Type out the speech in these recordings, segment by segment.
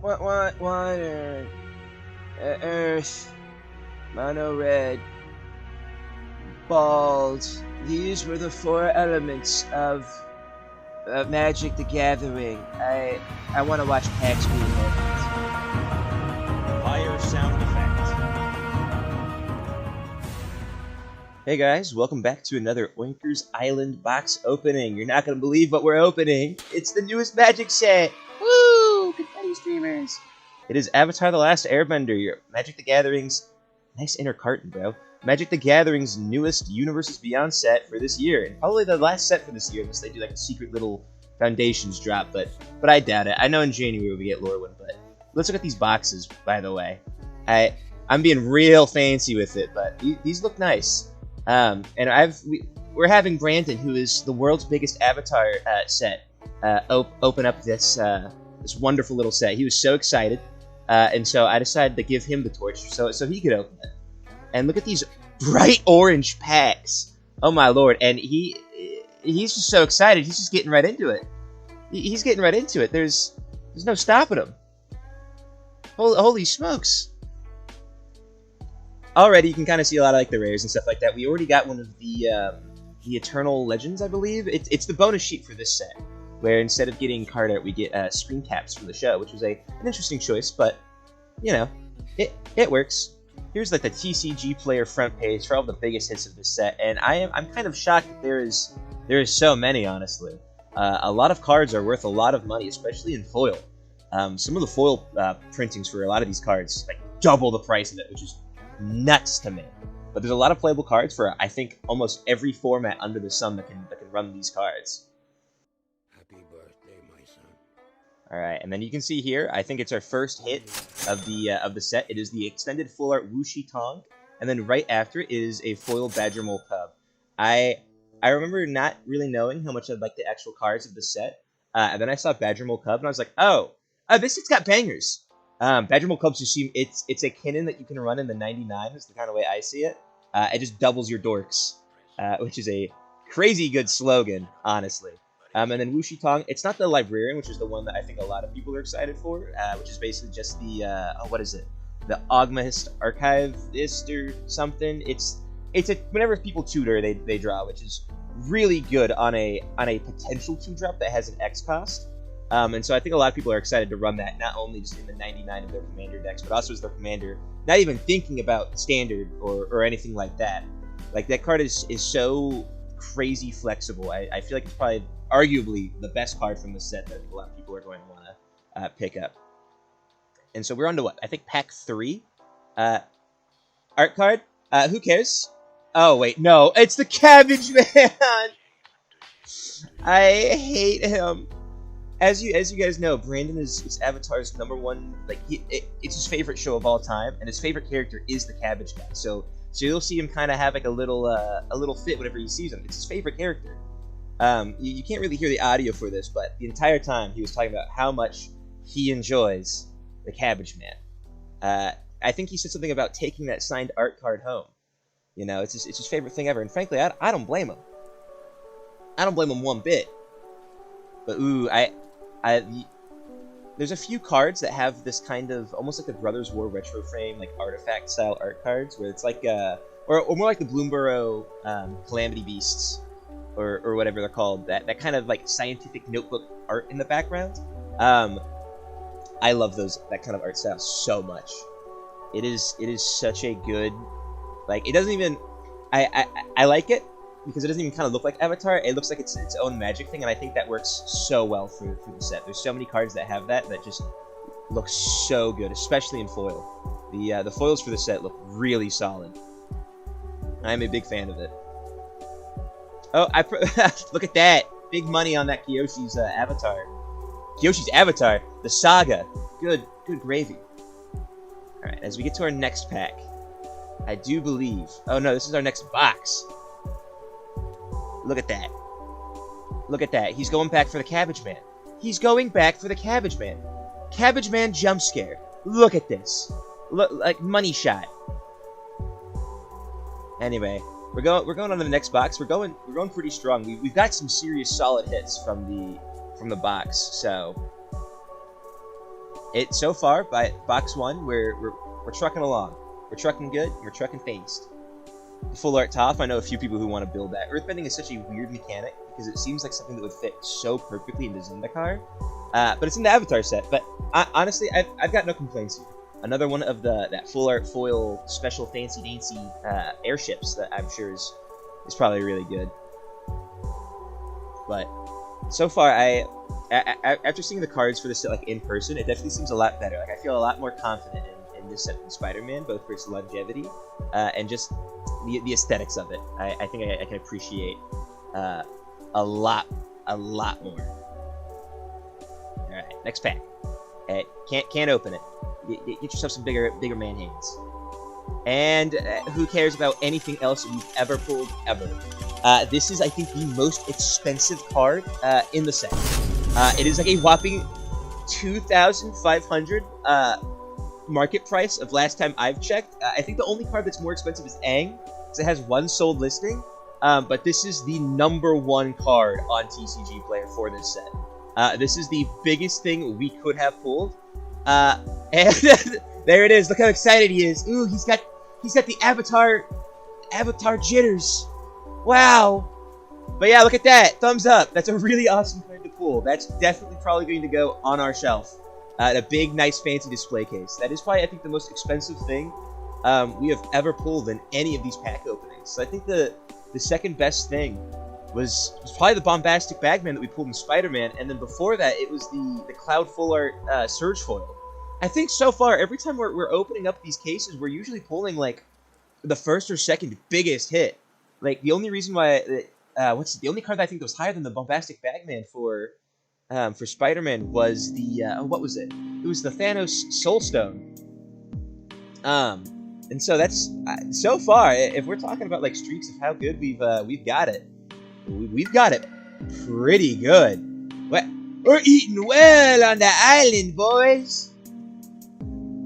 Water, earth, mono red, balls. These were the 4 elements of Magic the Gathering. I want to watch packs being opened. Fire sound effect. Hey guys, welcome back to another Oinkers Island box opening. You're not going to believe what we're opening. It's the newest Magic set. Woo! Confetti streamers. It is Avatar: The Last Airbender, your Magic the Gathering's... Nice inner carton, bro. Magic the Gathering's newest Universes Beyond set for this year. And probably the last set for this year, unless they do like a secret little Foundations drop. But I doubt it. I know in January we get lore one, but... Let's look at these boxes, by the way. I'm being real fancy with it, but these look nice. And we're having Brandon, who is the world's biggest Avatar set, open up this wonderful little set. He was so excited, and so I decided to give him the torch so he could open it. And look at these bright orange packs. Oh my lord! And he's just so excited. He's just getting right into it. He's getting right into it. There's no stopping him. Holy smokes! Already, you can kind of see a lot of like the rares and stuff like that. We already got one of the Eternal Legends, I believe. It's the bonus sheet for this set, where instead of getting card art, we get screen caps for the show, which was an interesting choice, but you know, it works. Here's like the TCG player front page for all the biggest hits of this set, and I'm kind of shocked that there is so many. Honestly, a lot of cards are worth a lot of money, especially in foil. Some of the foil printings for a lot of these cards like double the price of it, which is nuts to me. But there's a lot of playable cards for I think almost every format under the sun that can run these cards. Happy birthday, my son. All right, and then you can see here, I think it's our first hit of the set. It is the extended full art Wuxi Tong, and then right after it is a foil Badger Mole Cub. I remember not really knowing how much I'd like the actual cards of the set, and then I saw Badger Mole Cub, and I was like, oh, this set's got bangers. Badger Mole Cubs just seem it's a Kinnan that you can run in the 99 is the kind of way I see it. It just doubles your dorks, which is a crazy good slogan, honestly. And then Wuxi Tong, it's not the Librarian, which is the one that I think a lot of people are excited for, which is basically just the what is it? The Ogmahist Archivist or something. It's whenever people tutor, they draw, which is really good on a potential 2-drop that has an X cost. And so I think a lot of people are excited to run that, not only just in the 99 of their commander decks, but also as their commander, not even thinking about standard or anything like that. Like, that card is so crazy flexible. I feel like it's probably arguably the best card from the set that I think a lot of people are going to want to pick up. And so we're on to what? I think pack 3? Art card? Who cares? Oh, wait, no. It's the Cabbage Man! I hate him. As you guys know, Brandon is Avatar's #1. Like it's his favorite show of all time, and his favorite character is the Cabbage guy. So you'll see him kind of have like a little fit whenever he sees him. It's his favorite character. You can't really hear the audio for this, but the entire time he was talking about how much he enjoys the Cabbage Man. I think he said something about taking that signed art card home. You know, it's his favorite thing ever, and frankly, I don't blame him. I don't blame him one bit. But ooh, there's a few cards that have this kind of almost like the Brothers War retro frame, like artifact style art cards, where it's like or more like the Bloomborough Calamity Beasts, or whatever they're called. That kind of like scientific notebook art in the background. I love that kind of art style so much. It is such a good, like, it doesn't even I like it. Because it doesn't even kind of look like Avatar, it looks like it's its own magic thing, and I think that works so well for the set. There's so many cards that have that just look so good, especially in foil. The foils for the set look really solid. I'm a big fan of it. Oh, look at that! Big money on that Kyoshi's Avatar. Kyoshi's Avatar, the Saga. Good gravy. All right, as we get to our next pack, I do believe. Oh no, this is our next box. Look at that. Look at that. He's going back for the Cabbage Man. He's going back for the Cabbage Man. Cabbage Man jump scare. Look at this. Look, like money shot. Anyway, we're going on to the next box. We're going pretty strong. We've got some serious solid hits from the box. So it so far by box 1, we're trucking along. We're trucking good. We're trucking fast. The full art top. I know a few people who want to build that. Earthbending is such a weird mechanic because it seems like something that would fit so perfectly into Zendikar. But it's in the Avatar set. But honestly, I've got no complaints here. Another one of that full art foil special fancy dancy airships that I'm sure is probably really good. But so far, after seeing the cards for this set like in person, it definitely seems a lot better. Like I feel a lot more confident in this set than Spider-Man, both for its longevity and just the aesthetics of it. I think I can appreciate a lot more. All right, next pack. Can't open it. Get yourself some bigger man hands. And who cares about anything else you've ever pulled ever? This is, I think, the most expensive card in the set. It is like a whopping 2,500 market price of last time I've checked. I think the only card that's more expensive is Aang, because it has 1 sold listing. But this is the #1 card on TCG Player for this set. This is the biggest thing we could have pulled. And there it is. Look how excited he is. Ooh, he's got the Avatar jitters. Wow. But yeah, look at that. Thumbs up. That's a really awesome card to pull. That's definitely probably going to go on our shelf. A big, nice, fancy display case. That is probably, I think, the most expensive thing we have ever pulled in any of these pack openings. So I think the second best thing was probably the bombastic Bagman that we pulled in Spider-Man, and then before that, it was the Cloud Full Art Surge Foil. I think so far, every time we're opening up these cases, we're usually pulling, like, the first or second biggest hit. Like, the only reason why... the only card that I think that was higher than the bombastic Bagman for Spider-Man was the... what was it? It was the Thanos Soulstone. And so that's... so far, if we're talking about, like, streaks of how good we've got it, we've got it pretty good. We're eating well on the island, boys!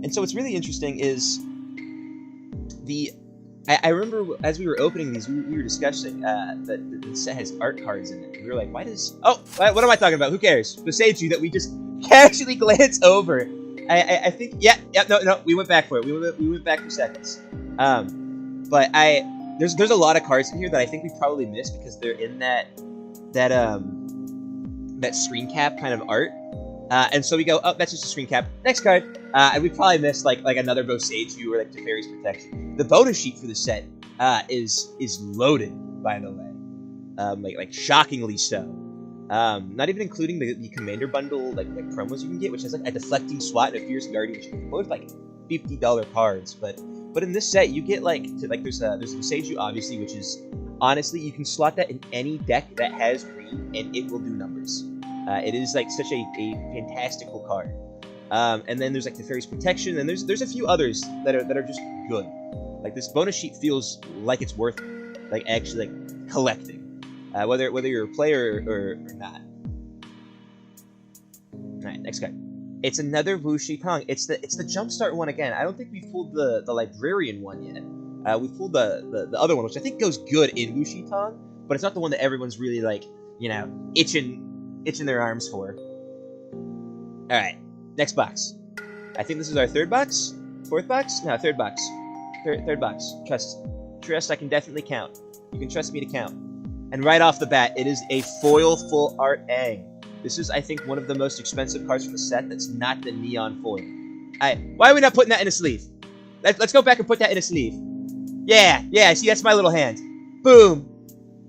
And so what's really interesting is I remember as we were opening these, we were discussing that the set has art cards in it. And we were like, why does... Oh, what am I talking about? Who cares? The Seichu that we just casually glance over. I think... Yeah, no, we went back for it. We went back for seconds. But there's a lot of cards in here that I think we probably missed because they're in that screen cap kind of art. And so we go, oh, that's just a screen cap. Next card. And we probably missed like another Boseiju or like Teferi's Protection. The bonus sheet for the set is loaded, by the way. Like shockingly so. Not even including the Commander bundle like promos you can get, which has like a deflecting SWAT and a Fierce Guardian, which are both like $50 cards. But in this set you get there's Boseiju obviously, which is honestly you can slot that in any deck that has green and it will do numbers. It is like such a fantastical card. And then there's like the Teferi's Protection, and there's a few others that are just good. Like this bonus sheet feels like it's worth like actually like collecting, whether you're a player or not. All right, next card. It's another Wuxi Tong. It's the Jumpstart one again. I don't think we've pulled the Librarian one yet. We've pulled the other one, which I think goes good in Wuxi Tong, but it's not the one that everyone's really like itching their arms for. All right, next box. I think this is our third box, fourth box. No, third box. Third box. Trust. I can definitely count. You can trust me to count. And right off the bat, it is a foil full art Aang. This is, I think, one of the most expensive cards from the set. That's not the neon foil. Why are we not putting that in a sleeve? Let's go back and put that in a sleeve. Yeah. See, that's my little hand. Boom.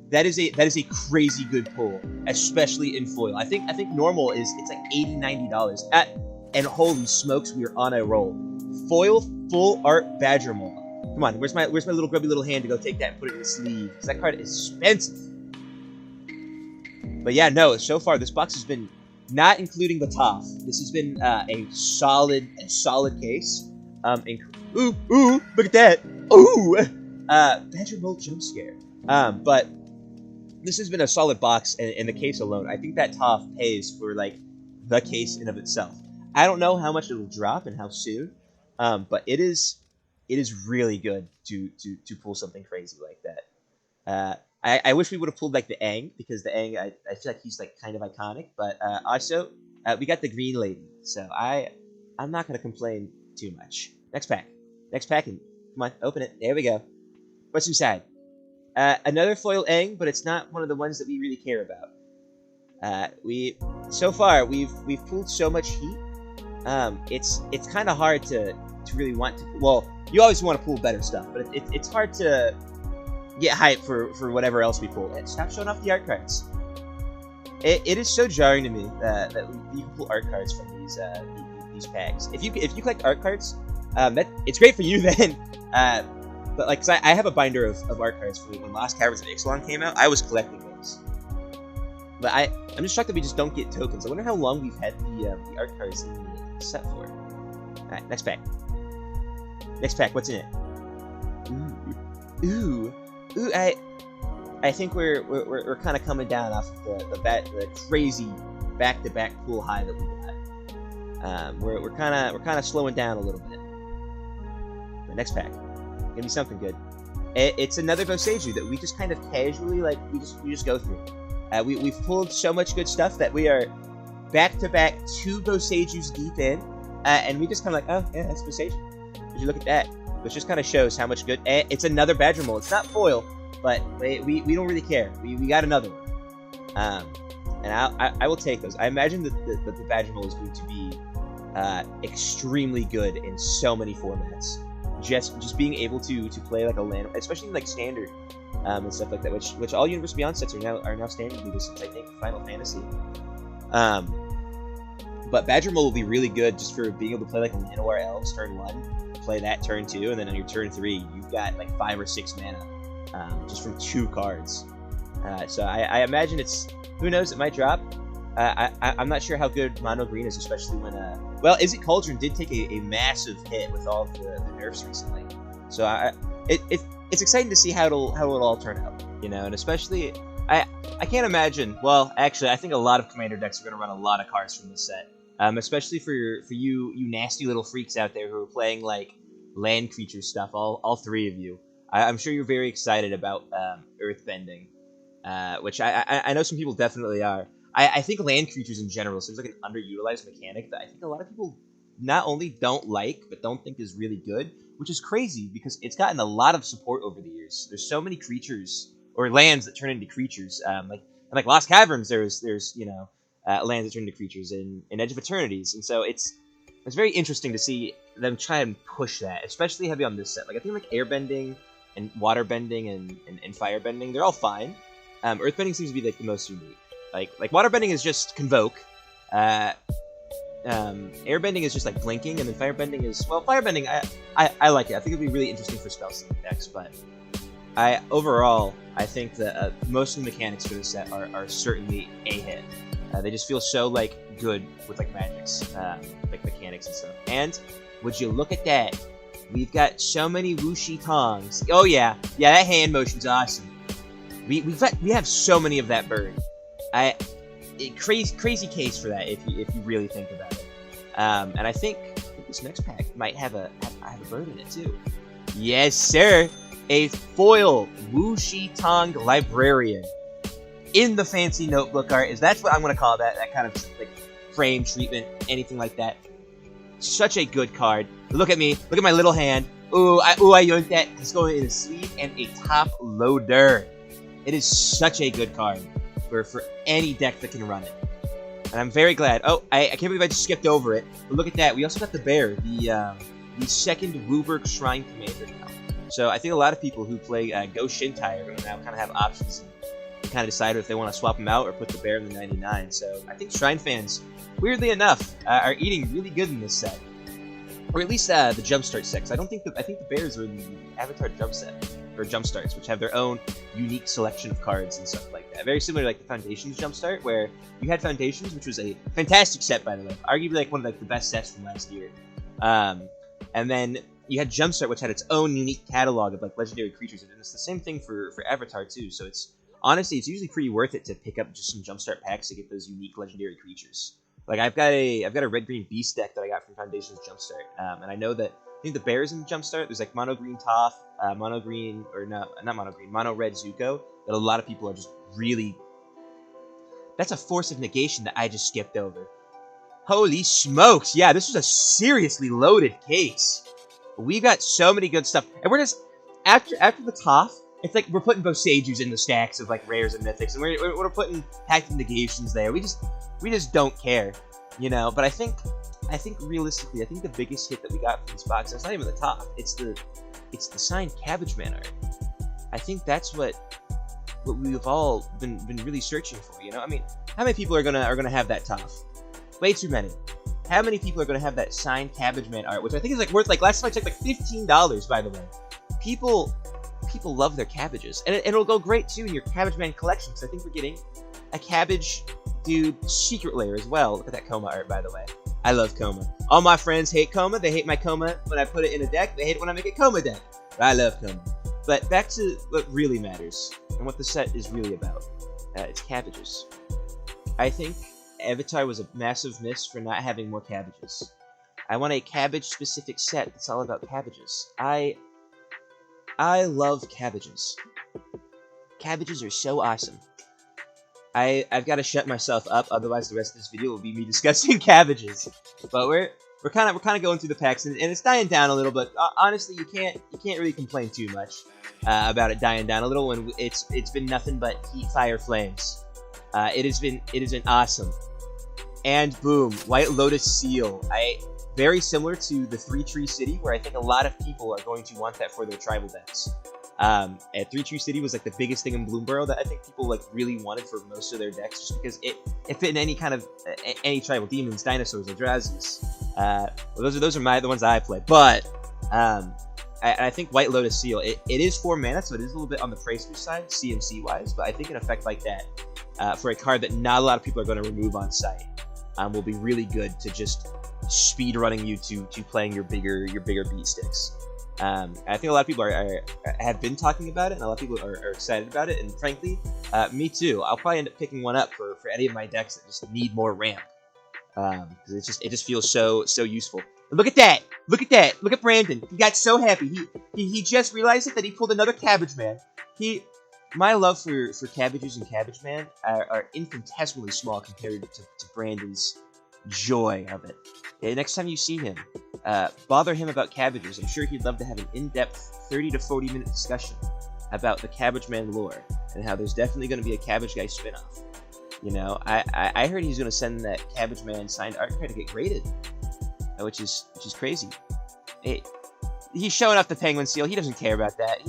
That is a crazy good pull, especially in foil. I think normal it's like $80-$90. And holy smokes, we are on a roll. Foil full art Badger Maul. Come on, where's my little grubby little hand to go take that and put it in the sleeve? Because that card is expensive. But yeah, no, so far this box has been, not including the top, this has been a solid case. Ooh, look at that. Ooh, Badger Maul jump scare. But this has been a solid box in the case alone. I think that top pays for like the case in of itself. I don't know how much it'll drop and how soon, but it is really good to pull something crazy like that. I wish we would have pulled like the Aang, because the Aang I feel like he's like kind of iconic, but also we got the Green Lady, so I I'm not gonna complain too much. Next pack. Next pack, and come on, open it. There we go. What's inside? Another foil Aang, but it's not one of the ones that we really care about. So far we've pulled so much heat. It's kind of hard to really want to. Well, you always want to pull better stuff, but it's hard to get hype for whatever else we pull. And stop showing off the art cards. It is so jarring to me that you can pull art cards from these packs. If you collect art cards, it's great for you then. But like, 'cause I have a binder of art cards from when Lost Caverns of Ixalan came out. I was collecting those. But I'm just shocked that we just don't get tokens. I wonder how long we've had the art cards in the set for. Alright, next pack. Next pack, what's in it? Ooh. I think we're kind of coming down off of the crazy back-to-back pool high that we got. We're kind of slowing down a little bit. The next pack, gonna be something good. It's another Boseiju that we just kind of casually we just go through. We've pulled so much good stuff that we are back-to-back 2 Boseijus deep in, and we just kind of like, oh yeah, that's Boseiju. If you look at that, which just kind of shows how much good. It's another Badger Mole. It's not foil, but we don't really care. We got another one, and I will take those. I imagine that the Badger Mole is going to be extremely good in so many formats. Just being able to play like a land, especially like standard and stuff like that, which all Universe Beyond sets are now standard since I think Final Fantasy. But Badger Mole will be really good just for being able to play like a Llanowar Elves turn 1, play that turn 2, and then on your turn 3 you've got like 5 or 6 mana just from 2 cards. So I imagine it's, who knows, it might drop. I'm not sure how good Mono Green is, especially when well, Izzet Cauldron did take a massive hit with all the nerfs recently. So it's exciting to see how it'll all turn out, you know, and especially I can't imagine. Well, actually, I think a lot of Commander decks are going to run a lot of cards from this set, especially for you nasty little freaks out there who are playing like land creature stuff. All 3 of you, I'm sure you're very excited about Earthbending, which I know some people definitely are. I think land creatures in general seems like an underutilized mechanic that I think a lot of people not only don't like, but don't think is really good, which is crazy because it's gotten a lot of support over the years. There's so many creatures or lands that turn into creatures. Like Lost Caverns, there's lands that turn into creatures in Edge of Eternities, and so it's very interesting to see them try and push that, especially heavy on this set. Like I think like airbending and waterbending and firebending, they're all fine. Earthbending seems to be like the most unique. Like waterbending is just convoke. Airbending is just like blinking, and then firebending is, well, firebending I like it. I think it'd be really interesting for spell sleeve decks, but overall I think that most of the mechanics for this set are certainly a hit. They just feel so like good with like magics, like mechanics and stuff. And would you look at that? We've got so many Wuxi Tongs. Oh yeah, that hand motion's awesome. We have so many of that bird. Crazy case for that if you really think about it. And I think this next pack might have a bird in it too. Yes, sir. A foil Wuxi Tong Librarian in the fancy notebook art. That's what I'm gonna call that kind of like frame treatment, anything like that. Such a good card. Look at me. Look at my little hand. Ooh, I yoinked that. It's going in a sleeve and a top loader. It is such a good card for any deck that can run it. And I'm very glad. Oh, I can't believe I just skipped over it. But look at that. We also got the bear, the second Wooburg Shrine Commander now. So I think a lot of people who play Go Shintai are going to now kind of have options and kind of decide if they want to swap them out or put the bear in the 99. So I think Shrine fans, weirdly enough, are eating really good in this set. Or at least the Jumpstart set. I think the bears are in the Avatar Jump set, or Jumpstarts, which have their own unique selection of cards and stuff like that. Very similar to like the Foundations Jumpstart, where you had Foundations, which was a fantastic set, by the way, arguably like one of like the best sets from last year. And then you had Jumpstart, which had its own unique catalog of like legendary creatures, and it's the same thing for Avatar too. So it's honestly, it's usually pretty worth it to pick up just some Jumpstart packs to get those unique legendary creatures. Like I've got a red green beast deck that I got from Foundations Jumpstart, and I know that I think the bears in Jumpstart, there's like mono green Toph, mono green, or no, not mono green, mono red Zuko, that a lot of people are just really. That's a force of negation that I just skipped over. Holy smokes. Yeah, this was a seriously loaded case. We got so many good stuff. And we're just, after the TOF, it's like we're putting Bosejus in the stacks of like rares and mythics, and we're putting packed negations there. We just don't care, you know. But I think realistically, I think the biggest hit that we got from this box, it's not even the TOF. It's the signed Cabbage Man art. I think that's what we've all been really searching for, you know. I mean, how many people are gonna have that TOF? Way too many. How many people are gonna have that signed Cabbage Man art, which I think is like worth, like, last time I checked, like $15, by the way. People love their cabbages, and it'll go great too in your Cabbage Man collection, because I think we're getting a Cabbage Dude secret layer as well. Look at that Coma art, by the way. I love Coma. All my friends hate Coma. They hate my Coma when I put it in a deck. They hate it when I make a Coma deck. But I love Coma. But back to what really matters, and what the set is really about. It's cabbages. I think Avatar was a massive miss for not having more cabbages. I want a cabbage-specific set that's all about cabbages. I love cabbages. Cabbages are so awesome. I've got to shut myself up, otherwise the rest of this video will be me discussing cabbages. But we're kind of going through the packs, and it's dying down a little. But honestly, you can't really complain too much about it dying down a little when it's been nothing but heat, fire, flames. It has been awesome. And boom, White Lotus Seal. Very similar to the 3-Tree City, where I think a lot of people are going to want that for their tribal decks. And 3-Tree City was like the biggest thing in Bloomborough that I think people like really wanted for most of their decks, just because it fit in any kind of any tribal demons, dinosaurs, or Eldrazi's. Well, those are the ones that I play. But I think White Lotus Seal, it is 4 mana, so it is a little bit on the pricier side, CMC wise. But I think an effect like that for a card that not a lot of people are going to remove on site will be really good to just speed running you to playing your bigger beat sticks. I think a lot of people have been talking about it, and a lot of people are excited about it, and frankly, me too. I'll probably end up picking one up for any of my decks that just need more ramp, because it just feels so useful. And look at that! Look at that! Look at Brandon. He got so happy. He just realized that he pulled another Cabbage Man. My love for cabbages and Cabbage Man are infinitesimally small compared to Brandon's joy of it. Yeah, next time you see him, bother him about cabbages. I'm sure he'd love to have an in-depth 30 to 40 minute discussion about the Cabbage Man lore, and how there's definitely going to be a Cabbage Guy spinoff. You know, I heard he's going to send that Cabbage Man signed art card to get graded, which is crazy. He's showing off the Penguin Seal. He doesn't care about that.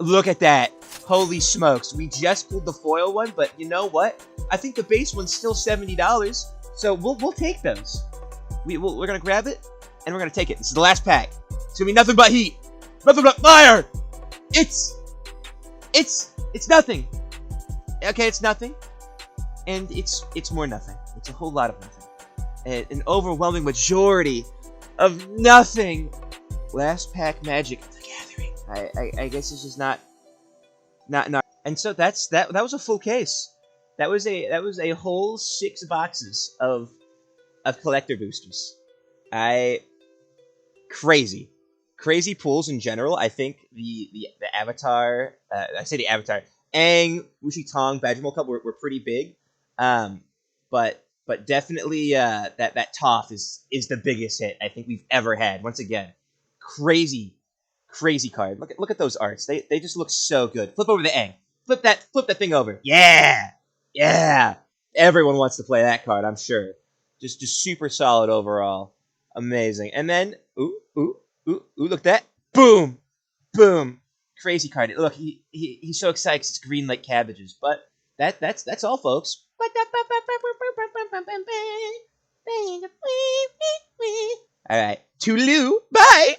Look at that. Holy smokes. We just pulled the foil one, but you know what? I think the base one's still $70, so we'll take those. We're going to grab it, and we're going to take it. This is the last pack. It's going to be nothing but heat. Nothing but fire! It's nothing. Okay, it's nothing. And it's more nothing. It's a whole lot of nothing. An overwhelming majority of nothing. Last pack Magic of the Gathering. I guess it's just not. And so that was a full case. That was a whole 6 boxes of collector boosters. Crazy pulls in general. I think the Avatar, I say the Avatar, Aang, Wuxi Tong, Badgermole Cup were pretty big. But definitely that TOF is the biggest hit I think we've ever had. Once again, crazy card. Look at those arts. They just look so good. Flip over the Aang. Flip that thing over. Yeah. Everyone wants to play that card, I'm sure. Just super solid overall. Amazing. And then ooh, look at that. Boom. Crazy card. Look, he's so excited 'cause it's green like cabbages. But that's all, folks. All right. Toodaloo. Bye.